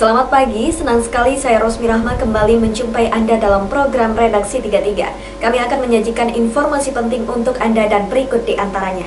Selamat pagi, senang sekali saya Rosmi Rahma kembali menjumpai Anda dalam program Redaksi 33. Kami akan menyajikan informasi penting untuk Anda dan berikut di antaranya.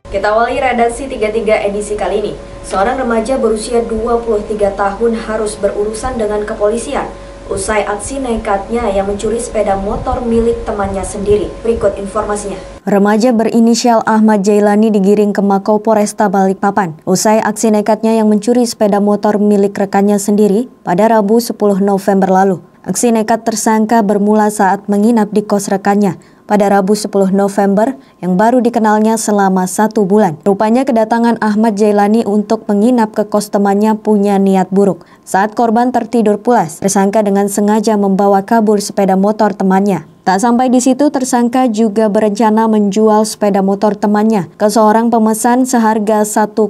Kita awali Redaksi 33 edisi kali ini. Seorang remaja berusia 23 tahun harus berurusan dengan kepolisian usai aksi nekatnya yang mencuri sepeda motor milik temannya sendiri. Berikut informasinya. Remaja berinisial Ahmad Jailani digiring ke Mako Polresta Balikpapan usai aksi nekatnya yang mencuri sepeda motor milik rekannya sendiri pada Rabu 10 November lalu. Aksi nekat tersangka bermula saat menginap di kos rekannya pada Rabu 10 November yang baru dikenalnya selama 1 bulan. Rupanya kedatangan Ahmad Jailani untuk menginap ke kos temannya punya niat buruk. Saat korban tertidur pulas, tersangka dengan sengaja membawa kabur sepeda motor temannya. Tak sampai di situ, tersangka juga berencana menjual sepeda motor temannya ke seorang pemesan seharga 1,8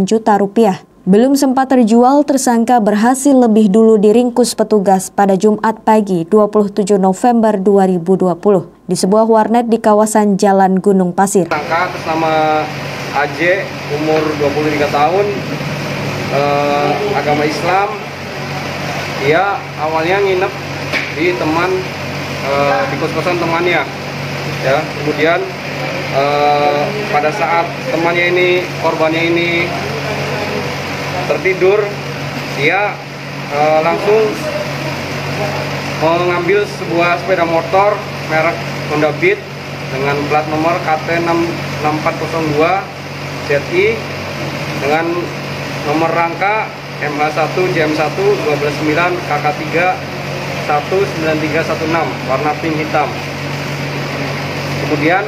juta rupiah. Belum sempat terjual, tersangka berhasil lebih dulu diringkus petugas pada Jumat pagi 27 November 2020 di sebuah warnet di kawasan Jalan Gunung Pasir. Tersangka atas nama AJ, umur 23 tahun, agama Islam. Dia awalnya nginep di di kos-kosan temannya. Ya, kemudian pada saat korbannya ini tertidur, dia langsung mengambil sebuah sepeda motor merek Honda Beat dengan plat nomor KT6402 ZI dengan nomor rangka MH1 JM1 129 KK3 19316 warna pink hitam. Kemudian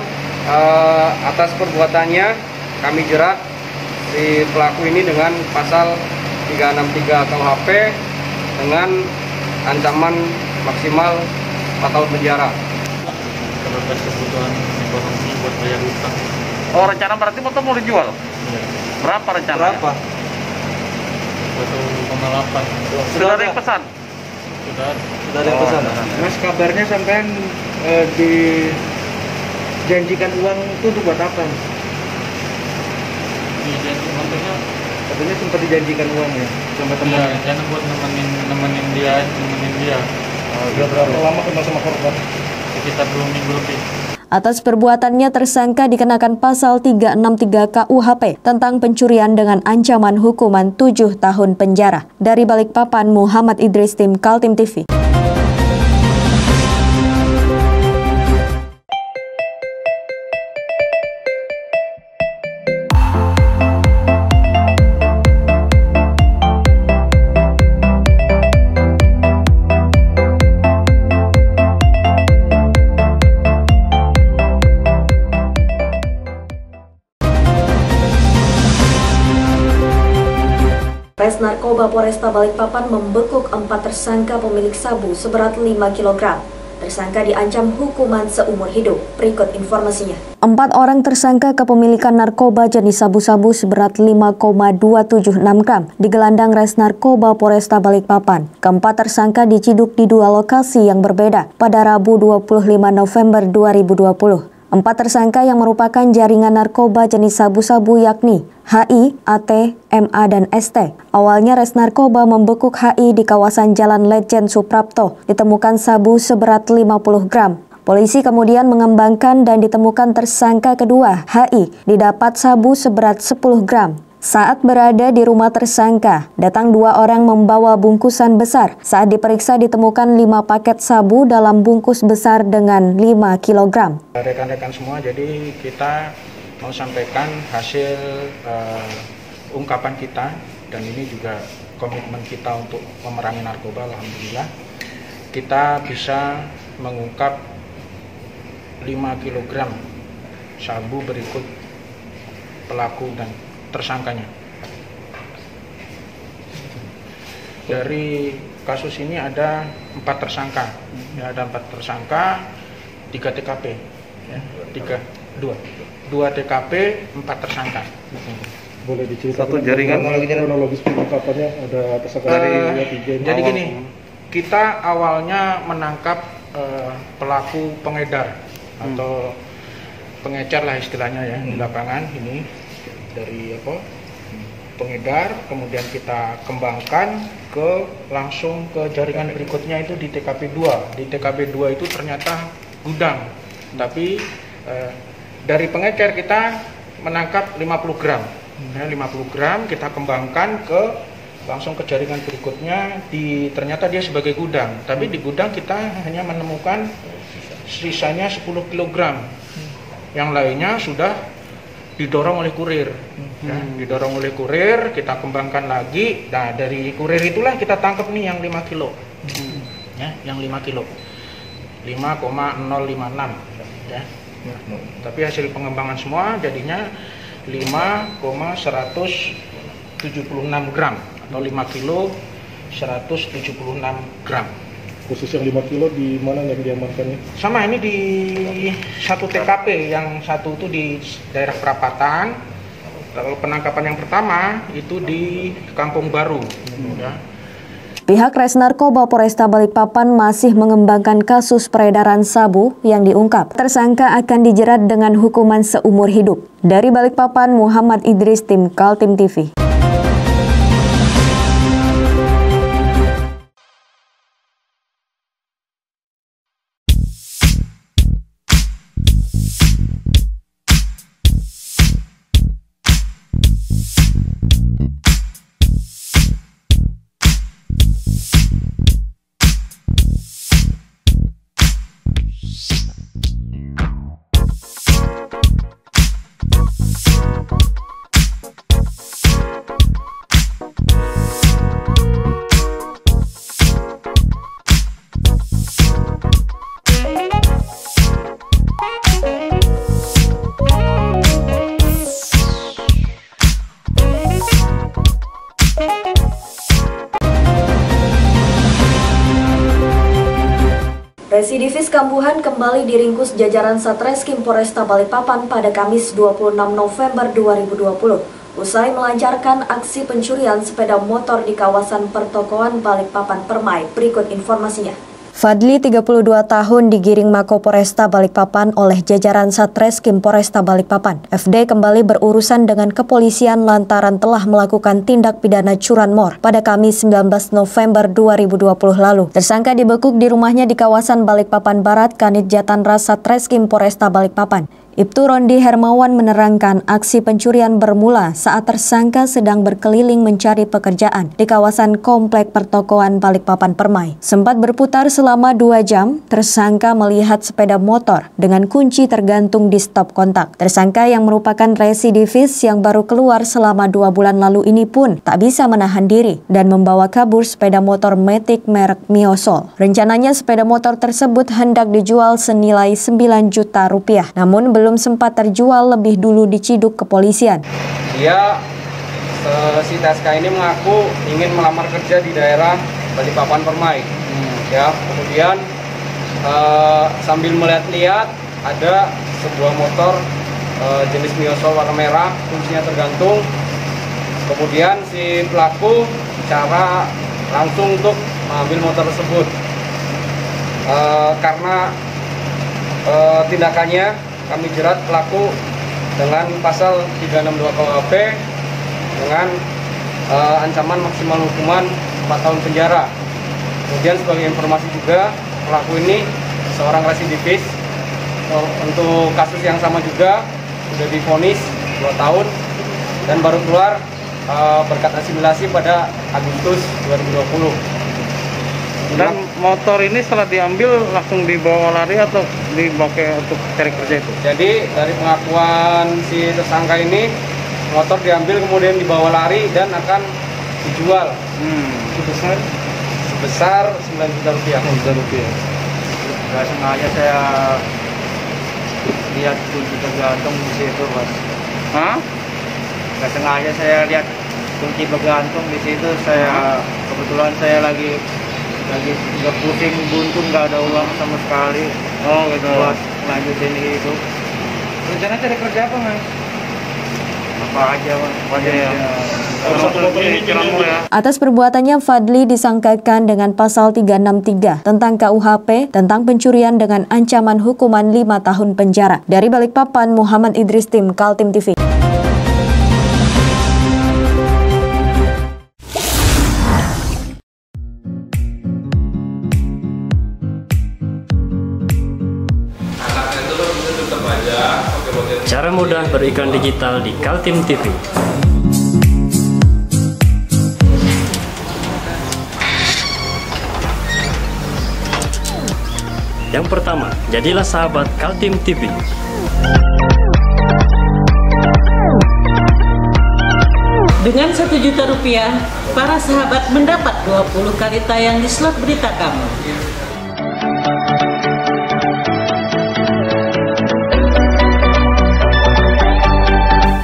atas perbuatannya kami jerat si pelaku ini dengan pasal 363 KUHP dengan ancaman maksimal 4 tahun penjara. Terlepas kebutuhan ekonomi buat bayar utang. Oh, rencana berarti motor mau dijual? Iya. Berapa rencana? Berapa? 1,8. Sudah ada yang pesan? Sudah ada yang pesan. Mas, kabarnya sampean dijanjikan uang itu untuk buat apa? Katanya sempat dijanjikan uang ya sama teman. Iya, rencana buat nemenin dia. Sudah berapa lama kenal sama korban? Sekitar 2 minggu lebih. Atas perbuatannya, tersangka dikenakan pasal 363 KUHP tentang pencurian dengan ancaman hukuman 7 tahun penjara. Dari Balikpapan, Muhammad Idris, tim Kaltim TV. Res Narkoba Polresta Balikpapan membekuk 4 tersangka pemilik sabu seberat 5 kg. Tersangka diancam hukuman seumur hidup. Berikut informasinya. 4 orang tersangka kepemilikan narkoba jenis sabu-sabu seberat 5,276 gram digelandang Res Narkoba Polresta Balikpapan. Keempat tersangka diciduk di 2 lokasi yang berbeda pada Rabu 25 November 2020. 4 tersangka yang merupakan jaringan narkoba jenis sabu-sabu yakni HI, AT, MA, dan ST. Awalnya Res Narkoba membekuk HI di kawasan Jalan Lejen Suprapto. Ditemukan sabu seberat 50 gram. Polisi kemudian mengembangkan dan ditemukan tersangka kedua, HI, didapat sabu seberat 10 gram. Saat berada di rumah tersangka, datang 2 orang membawa bungkusan besar. Saat diperiksa ditemukan 5 paket sabu dalam bungkus besar dengan 5 kg. Rekan-rekan semua, jadi kita mau sampaikan hasil ungkapan kita, dan ini juga komitmen kita untuk memerangi narkoba. Alhamdulillah kita bisa mengungkap 5 kg sabu berikut pelaku dan tersangkanya. Dari kasus ini ada 4 tersangka, ya, ada 4 tersangka, 3 TKP, ya, 2 TKP, 4 tersangka. Boleh diceritakan satu jaringan kronologis pengungkapannya? Ada tersangka jadi gini, kita awalnya menangkap pelaku pengedar atau pengecer lah istilahnya ya di lapangan ini, dari pengedar, kemudian kita kembangkan langsung ke jaringan berikutnya itu di TKP 2. Di TKP 2 itu ternyata gudang, tapi dari pengecer kita menangkap 50 gram. 50 gram kita kembangkan langsung ke jaringan berikutnya, ternyata dia sebagai gudang, tapi di gudang kita hanya menemukan sisanya 10 kg. Yang lainnya sudah didorong oleh kurir. Didorong oleh kurir, kita kembangkan lagi. Nah, dari kurir itulah kita tangkap nih yang 5 kilo. Ya, yang 5 kilo. 5,056 ya. Tapi hasil pengembangan semua jadinya 5,176 gram atau 5 kilo 176 gram. Khusus yang 5 kilo di mana yang diamankannya? Sama, ini di satu TKP, yang satu itu di daerah Perapatan. Kalau penangkapan yang pertama itu di Kampung Baru. Ya. Pihak Res Narkoba Polresta Balikpapan masih mengembangkan kasus peredaran sabu yang diungkap. Tersangka akan dijerat dengan hukuman seumur hidup. Dari Balikpapan, Muhammad Idris, tim Kaltim TV. Residivis kambuhan kembali diringkus jajaran Satreskrim Polresta Balikpapan pada Kamis 26 November 2020 usai melancarkan aksi pencurian sepeda motor di kawasan pertokoan Balikpapan Permai. Berikut informasinya. Fadli, 32 tahun, digiring Mako Polresta Balikpapan oleh jajaran Satreskrim Polresta Balikpapan. FD kembali berurusan dengan kepolisian lantaran telah melakukan tindak pidana curanmor pada Kamis 19 November 2020 lalu. Tersangka dibekuk di rumahnya di kawasan Balikpapan Barat, Kanit Jatanras Satreskrim Polresta Balikpapan. Ibtu Rondi Hermawan menerangkan aksi pencurian bermula saat tersangka sedang berkeliling mencari pekerjaan di kawasan Komplek Pertokoan Balikpapan Permai. Sempat berputar selama 2 jam, tersangka melihat sepeda motor dengan kunci tergantung di stop kontak. Tersangka yang merupakan residivis yang baru keluar selama 2 bulan lalu ini pun tak bisa menahan diri dan membawa kabur sepeda motor Matic merek Miosol. Rencananya sepeda motor tersebut hendak dijual senilai 9 juta rupiah, namun belum sempat terjual lebih dulu diciduk kepolisian. Dia si TSK ini mengaku ingin melamar kerja di daerah Balikpapan Permai. Ya, kemudian sambil melihat-lihat ada sebuah motor jenis Miosol warna merah, kuncinya tergantung. Kemudian si pelaku cara langsung untuk mengambil motor tersebut. Karena tindakannya kami jerat pelaku dengan pasal 362 KUHP dengan ancaman maksimal hukuman 4 tahun penjara. Kemudian sebagai informasi juga, pelaku ini seorang residivis. Untuk kasus yang sama juga sudah divonis 2 tahun dan baru keluar berkat asimilasi pada Agustus 2020. Dan motor ini setelah diambil langsung dibawa lari atau dipakai untuk cari kerja itu? Jadi dari pengakuan si tersangka ini, motor diambil kemudian dibawa lari dan akan dijual. Sebesar 9 juta rupiah. 9 juta rupiah. Nggak sengaja saya lihat kunci tergantung di situ, Mas. Hah? Nggak sengaja saya lihat kunci bergantung di situ. Kebetulan saya lagi nggak pusing, buntu, nggak ada uang sama sekali. Oh gitu. Buat lanjutin itu. Rencana cari kerja apa, Mas? Apa aja, Mas. Atas perbuatannya, Fadli disangkakan dengan pasal 363 tentang KUHP tentang pencurian dengan ancaman hukuman 5 tahun penjara. Dari Balikpapan, Muhammad Idris, tim Kaltim TV. Cara mudah beriklan digital di Kaltim TV. Yang pertama, jadilah sahabat Kaltim TV. Dengan Rp1.000.000, para sahabat mendapat 20 kali tayang di slot berita kamu.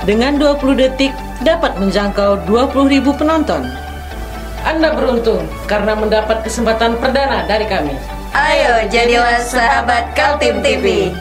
Dengan 20 detik dapat menjangkau 20.000 penonton. Anda beruntung karena mendapat kesempatan perdana dari kami. Ayo jadilah sahabat Kaltim TV.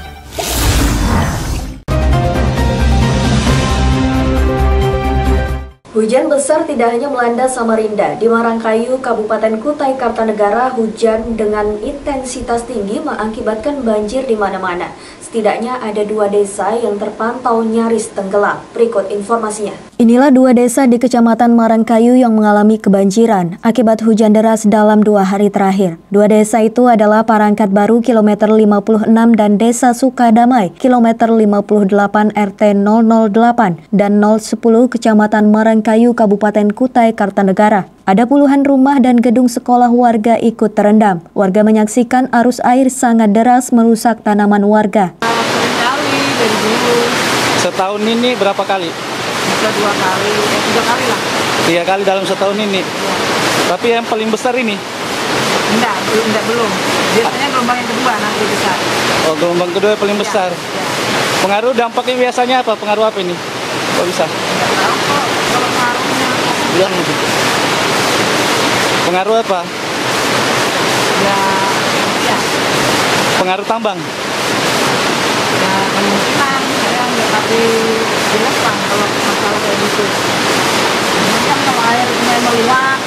Hujan besar tidak hanya melanda Samarinda. Di Marangkayu, Kabupaten Kutai Kartanegara, hujan dengan intensitas tinggi mengakibatkan banjir di mana-mana. Setidaknya ada 2 desa yang terpantau nyaris tenggelam. Berikut informasinya. Inilah 2 desa di Kecamatan Marangkayu yang mengalami kebanjiran akibat hujan deras dalam 2 hari terakhir. 2 desa itu adalah Parangkat Baru kilometer 56 dan Desa Sukadamai kilometer 58 RT 008 dan 010 Kecamatan Marangkayu Kabupaten Kutai Kartanegara. Ada puluhan rumah dan gedung sekolah warga ikut terendam. Warga menyaksikan arus air sangat deras merusak tanaman warga. Seringkali dari dulu. Setahun ini berapa kali? Bisa 2 kali, 3 kali lah. 3 kali dalam setahun ini. Tapi yang paling besar ini? Enggak, belum. Biasanya gelombang yang kedua nanti besar. Oh, gelombang kedua yang paling besar. Ya. Pengaruh dampaknya biasanya apa? Pengaruh apa ini? Kok bisa? Enggak tahu kok kalau pengaruhnya. Bilang gitu. Pengaruh apa? Ya. Pengaruh tambang? Ya kemungkinan, saya nggak kasih jelas Bang kalau masalah kayak gitu. Ini kan kalau air mulai meluap,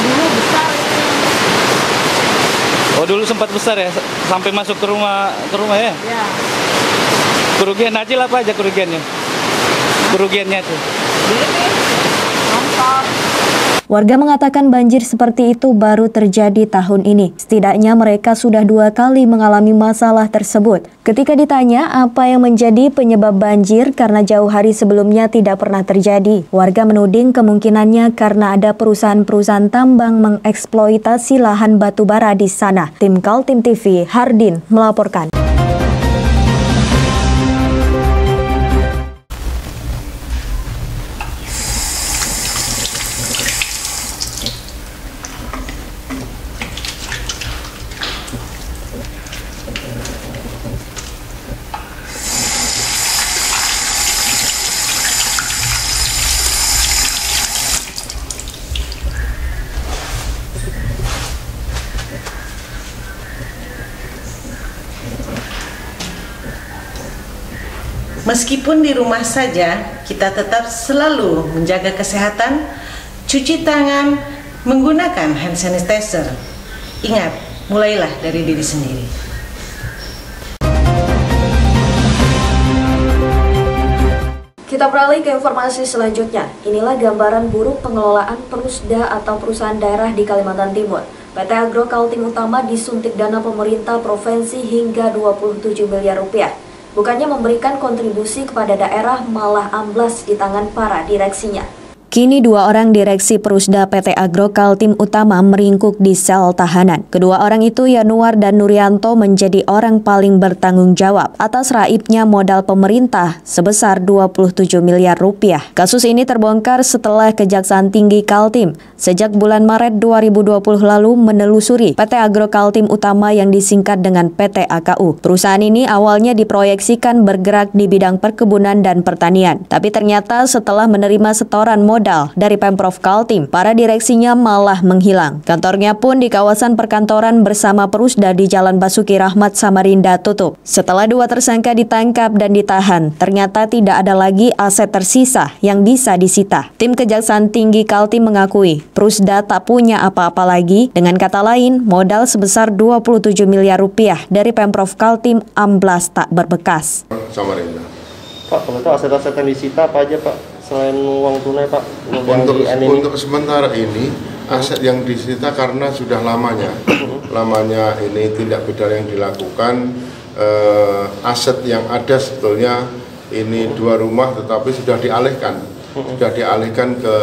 dulu besar ini. Oh, dulu sempat besar ya, sampai masuk ke rumah ya? Ya. Kerugian aja lah, apa aja kerugiannya? Kerugiannya tuh? Ini longsor. Warga mengatakan banjir seperti itu baru terjadi tahun ini. Setidaknya mereka sudah 2 kali mengalami masalah tersebut. Ketika ditanya apa yang menjadi penyebab banjir karena jauh hari sebelumnya tidak pernah terjadi, warga menuding kemungkinannya karena ada perusahaan-perusahaan tambang mengeksploitasi lahan batu bara di sana. Tim Kaltim TV, Hardin melaporkan. Meskipun di rumah saja, kita tetap selalu menjaga kesehatan, cuci tangan, menggunakan hand sanitizer. Ingat, mulailah dari diri sendiri. Kita beralih ke informasi selanjutnya. Inilah gambaran buruk pengelolaan Perusda atau perusahaan daerah di Kalimantan Timur. PT Agro Kaltim Utama disuntik dana pemerintah provinsi hingga 27 miliar rupiah. Bukannya memberikan kontribusi kepada daerah, malah amblas di tangan para direksinya. Kini 2 orang direksi Perusda PT Agro Kaltim Utama meringkuk di sel tahanan. Kedua orang itu, Yanuar dan Nurianto, menjadi orang paling bertanggung jawab atas raibnya modal pemerintah sebesar 27 miliar rupiah. Kasus ini terbongkar setelah Kejaksaan Tinggi Kaltim sejak bulan Maret 2020 lalu menelusuri PT Agro Kaltim Utama yang disingkat dengan PT AKU. Perusahaan ini awalnya diproyeksikan bergerak di bidang perkebunan dan pertanian. Tapi ternyata setelah menerima setoran modal dari Pemprov Kaltim, para direksinya malah menghilang. Kantornya pun di kawasan perkantoran bersama Perusda di Jalan Basuki Rahmat, Samarinda tutup. Setelah 2 tersangka ditangkap dan ditahan, ternyata tidak ada lagi aset tersisa yang bisa disita. Tim Kejaksaan Tinggi Kaltim mengakui Perusda tak punya apa-apa lagi. Dengan kata lain, modal sebesar 27 miliar rupiah dari Pemprov Kaltim amblas tak berbekas. Samarinda. Pak, kalau itu aset-aset yang disita apa aja Pak? Selain uang tunai Pak? Untuk sementara ini aset yang disita karena sudah lamanya ini tindak pidana yang dilakukan, aset yang ada sebetulnya ini 2 rumah tetapi sudah dialihkan ke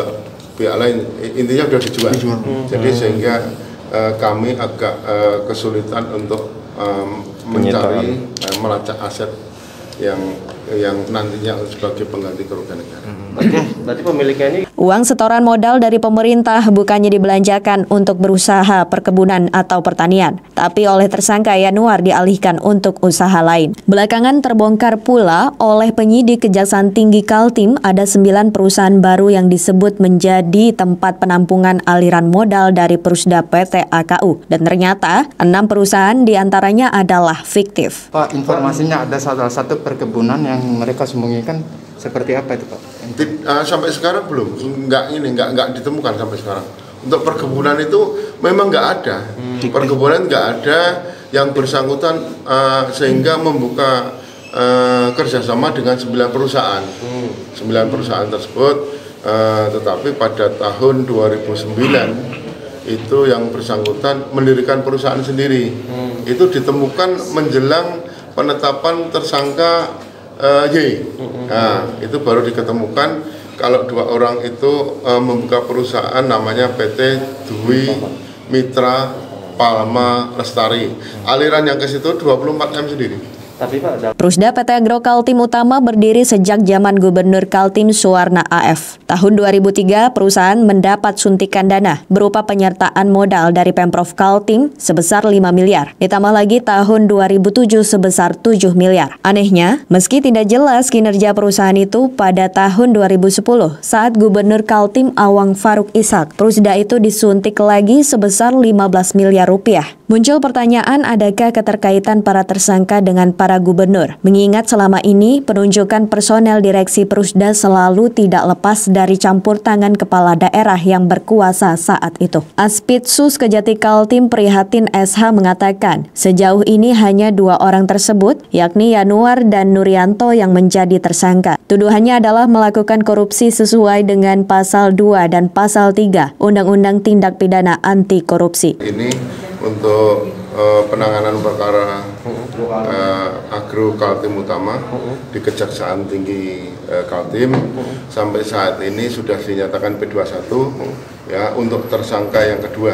pihak lain, intinya sudah dijual. Jadi sehingga kami agak kesulitan untuk mencari melacak aset yang nantinya sebagai pengganti kerugian negara. Oke, berarti pemiliknya ini Uang setoran modal dari pemerintah bukannya dibelanjakan untuk berusaha perkebunan atau pertanian, tapi oleh tersangka Yanuar dialihkan untuk usaha lain. Belakangan terbongkar pula oleh penyidik Kejaksaan Tinggi Kaltim ada 9 perusahaan baru yang disebut menjadi tempat penampungan aliran modal dari Prusda PT AKU. Dan ternyata 6 perusahaan diantaranya adalah fiktif. Pak, informasinya ada salah satu perkebunan yang mereka sembunyikan, seperti apa itu Pak? Sampai sekarang belum, nggak ditemukan sampai sekarang. Untuk perkebunan itu memang nggak ada, perkebunan nggak ada yang bersangkutan sehingga membuka kerjasama dengan 9 perusahaan. 9 perusahaan tersebut, tetapi pada tahun 2009 itu yang bersangkutan mendirikan perusahaan sendiri. Itu ditemukan menjelang penetapan tersangka Y. Nah, itu baru diketemukan kalau 2 orang itu membuka perusahaan namanya PT Dwi Mitra Palma Lestari. Aliran yang ke situ 24M sendiri. Tapi Pak, Prusda PT Agro Kaltim Utama berdiri sejak zaman Gubernur Kaltim Suwarna AF. Tahun 2003, perusahaan mendapat suntikan dana berupa penyertaan modal dari Pemprov Kaltim sebesar 5 miliar. Ditambah lagi tahun 2007 sebesar 7 miliar. Anehnya, meski tidak jelas kinerja perusahaan itu pada tahun 2010 saat Gubernur Kaltim Awang Faruk Ishak, Prusda itu disuntik lagi sebesar 15 miliar rupiah. Muncul pertanyaan, adakah keterkaitan para tersangka dengan para gubernur? Mengingat selama ini penunjukan personel direksi Prusda selalu tidak lepas dari campur tangan kepala daerah yang berkuasa saat itu. Aspidsus Kejati Kaltim Prihatin SH mengatakan, sejauh ini hanya 2 orang tersebut, yakni Yanuar dan Nurianto yang menjadi tersangka. Tuduhannya adalah melakukan korupsi sesuai dengan Pasal 2 dan Pasal 3 Undang-Undang Tindak Pidana Anti Korupsi. Ini untuk penanganan perkara Agro Kaltim Utama di Kejaksaan Tinggi Kaltim sampai saat ini sudah dinyatakan P21 ya untuk tersangka yang kedua.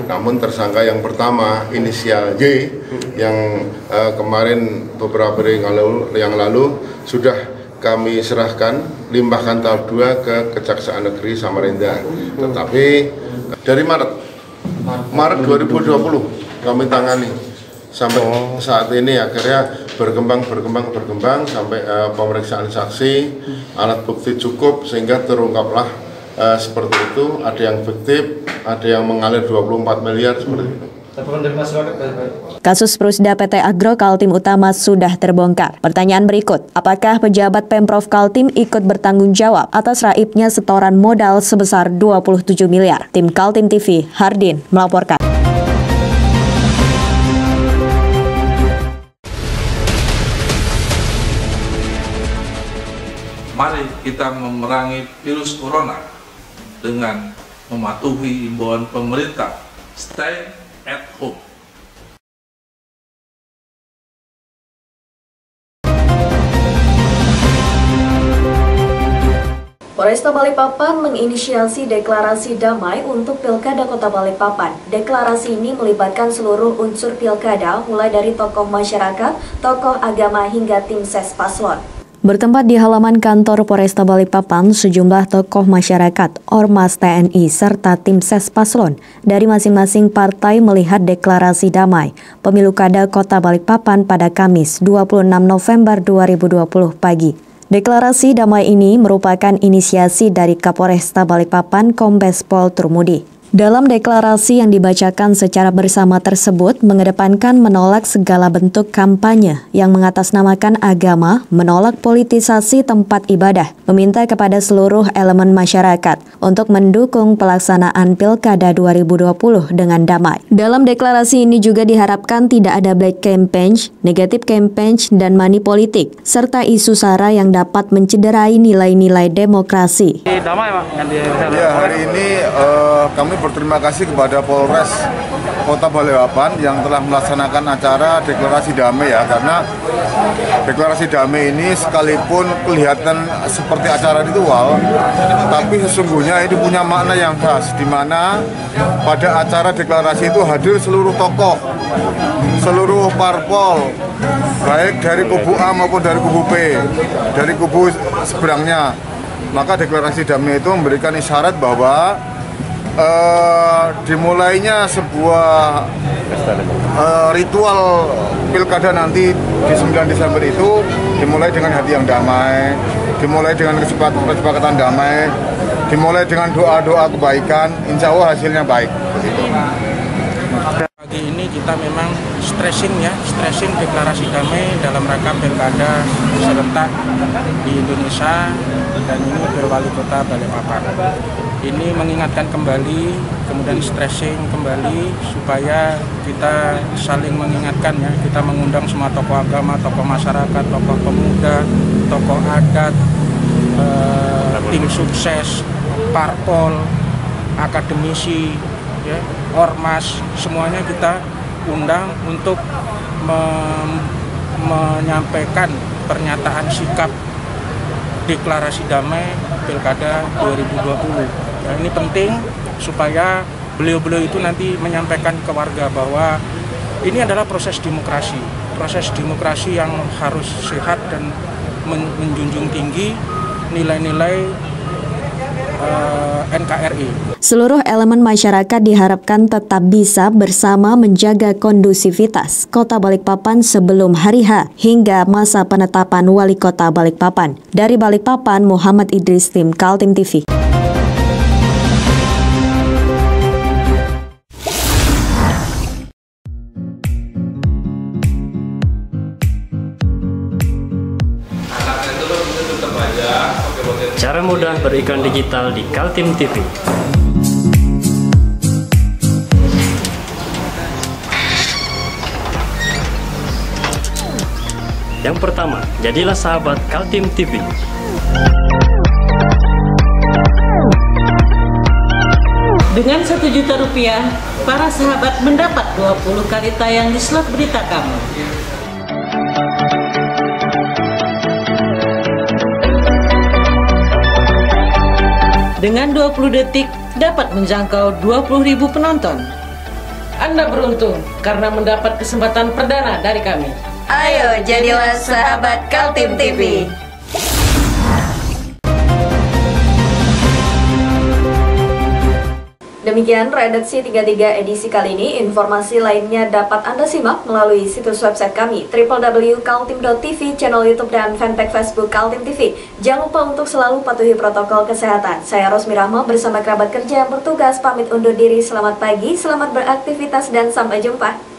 Namun tersangka yang pertama inisial Y yang kemarin beberapa hari yang lalu sudah kami serahkan limpahkan tahap 2 ke Kejaksaan Negeri Samarinda. Tetapi dari Maret 2020 kami tangani sampai saat ini akhirnya berkembang sampai pemeriksaan saksi, alat bukti cukup sehingga terungkaplah seperti itu. Ada yang fiktif, ada yang mengalir 24 miliar seperti itu. Kasus Prusda PT Agro Kaltim Utama sudah terbongkar. Pertanyaan berikut, apakah pejabat Pemprov Kaltim ikut bertanggung jawab atas raibnya setoran modal sebesar 27 miliar? Tim Kaltim TV, Hardin, melaporkan. Mari kita memerangi virus corona dengan mematuhi imbauan pemerintah. Stay at home. Polresta Balikpapan menginisiasi deklarasi damai untuk Pilkada Kota Balikpapan. Deklarasi ini melibatkan seluruh unsur pilkada, mulai dari tokoh masyarakat, tokoh agama hingga tim ses paslon. Bertempat di halaman kantor Polresta Balikpapan, sejumlah tokoh masyarakat, Ormas TNI, serta tim ses paslon dari masing-masing partai melihat deklarasi damai Pemilu Kada Kota Balikpapan pada Kamis 26 November 2020 pagi. Deklarasi damai ini merupakan inisiasi dari Kapolresta Balikpapan Kombes Pol Turmudi. Dalam deklarasi yang dibacakan secara bersama tersebut mengedepankan menolak segala bentuk kampanye yang mengatasnamakan agama, menolak politisasi tempat ibadah, meminta kepada seluruh elemen masyarakat untuk mendukung pelaksanaan Pilkada 2020 dengan damai. Dalam deklarasi ini juga diharapkan tidak ada black campaign, negatif campaign, dan money politik, serta isu sara yang dapat mencederai nilai-nilai demokrasi. Damai, Pak. Ya, hari ini kami berterima kasih kepada Polres Kota Balikpapan yang telah melaksanakan acara deklarasi damai ya, karena deklarasi damai ini sekalipun kelihatan seperti acara ritual, tapi sesungguhnya ini punya makna yang khas, di mana pada acara deklarasi itu hadir seluruh tokoh, seluruh parpol, baik dari kubu A maupun dari kubu B, dari kubu seberangnya. Maka deklarasi damai itu memberikan isyarat bahwa dimulainya sebuah ritual pilkada nanti di 9 Desember itu dimulai dengan hati yang damai, dimulai dengan kesepakatan damai, dimulai dengan doa-doa kebaikan, insya Allah hasilnya baik. Pagi ini kita memang stressing deklarasi damai dalam rangka pilkada serentak di Indonesia, dan ini Wali Kota Balikpapan. Ini mengingatkan kembali, kemudian stressing kembali supaya kita saling mengingatkan ya. Kita mengundang semua tokoh agama, tokoh masyarakat, tokoh pemuda, tokoh adat, tim sukses, parpol, akademisi, ya, ormas, semuanya kita undang untuk menyampaikan pernyataan sikap deklarasi damai Pilkada 2020. Ya, ini penting supaya beliau-beliau itu nanti menyampaikan ke warga bahwa ini adalah proses demokrasi yang harus sehat dan menjunjung tinggi nilai-nilai NKRI. Seluruh elemen masyarakat diharapkan tetap bisa bersama menjaga kondusivitas Kota Balikpapan sebelum hari H hingga masa penetapan Wali Kota Balikpapan. Dari Balikpapan, Muhammad Idris, tim Kaltim TV. Cara mudah beriklan digital di Kaltim TV. Yang pertama, jadilah sahabat Kaltim TV. Dengan Rp1.000.000, para sahabat mendapat 20 kali tayang di slot berita kamu. Dengan 20 detik dapat menjangkau 20.000 penonton. Anda beruntung karena mendapat kesempatan perdana dari kami. Ayo jadilah sahabat Kaltim TV. Demikian redaksi 33 edisi kali ini. Informasi lainnya dapat Anda simak melalui situs website kami www.kaltim.tv, channel YouTube dan fanpage Facebook Kaltim TV. Jangan lupa untuk selalu patuhi protokol kesehatan. Saya Rosmi Rahma bersama kerabat kerja yang bertugas pamit undur diri. Selamat pagi, selamat beraktivitas dan sampai jumpa.